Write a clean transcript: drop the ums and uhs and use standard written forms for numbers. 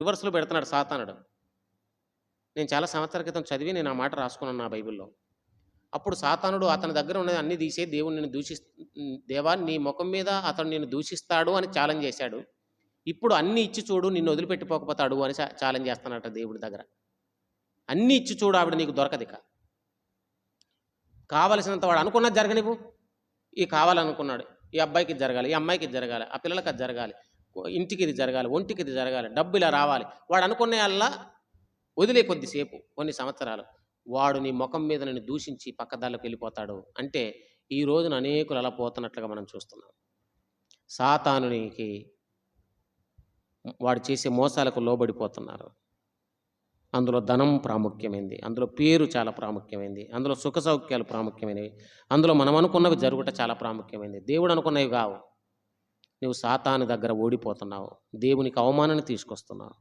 రివర్స్‌లో పెడుతున్నాడు సాతానుడు. నేను చాలా సంవత్సరాల క్రితం చదివి నేను ఆ మాట రాసుకున్నాను నా బైబిల్‌లో. అప్పుడు సాతానుడు అతని దగ్గర ఉన్నది అన్నీ తీసేయి దేవుడు నిన్ను దేవా నీ ముఖం మీద అతడు నిన్ను దూషిస్తాడు అని ఛాలెంజ్ చేశాడు. ఇప్పుడు అన్నీ ఇచ్చి చూడు నిన్ను వదిలిపెట్టిపోకపోతాడు అని ఛాలెంజ్ చేస్తానట దేవుడి దగ్గర. అన్నీ ఇచ్చి చూడు ఆవిడ నీకు దొరకదిక. కావలసినంత వాడు అనుకున్నది జరగనివ్వు. కావాలనుకున్నాడు. ఈ అబ్బాయికి ఇది జరగాలి, ఈ అమ్మాయికి ఇది జరగాలి, ఆ పిల్లలకి అది జరగాలి, ఇంటికి ఇది జరగాలి, ఒంటికి ఇది జరగాలి, డబ్బు ఇలా రావాలి. వాడు అనుకున్నయల్లా వదిలే కొద్దిసేపు కొన్ని సంవత్సరాలు. వాడు నీ ముఖం మీద నిన్ను దూషించి పక్కదారిలోకి వెళ్ళిపోతాడు. అంటే ఈ రోజున అనేకులు అలా పోతున్నట్లుగా మనం చూస్తున్నాం. సాతానునికి వాడు చేసే మోసాలకు లోబడిపోతున్నారు. అందులో ధనం ప్రాముఖ్యమైంది. అందులో పేరు చాలా ప్రాముఖ్యమైంది. అందులో సుఖ సౌఖ్యాలు ప్రాముఖ్యమైనవి. అందులో మనం అనుకున్నవి జరుగుట చాలా ప్రాముఖ్యమైనది. దేవుడు అనుకున్నవి కావు. నువ్వు సాతాను దగ్గర ఓడిపోతున్నావు. దేవునికి అవమానాన్ని తీసుకొస్తున్నావు.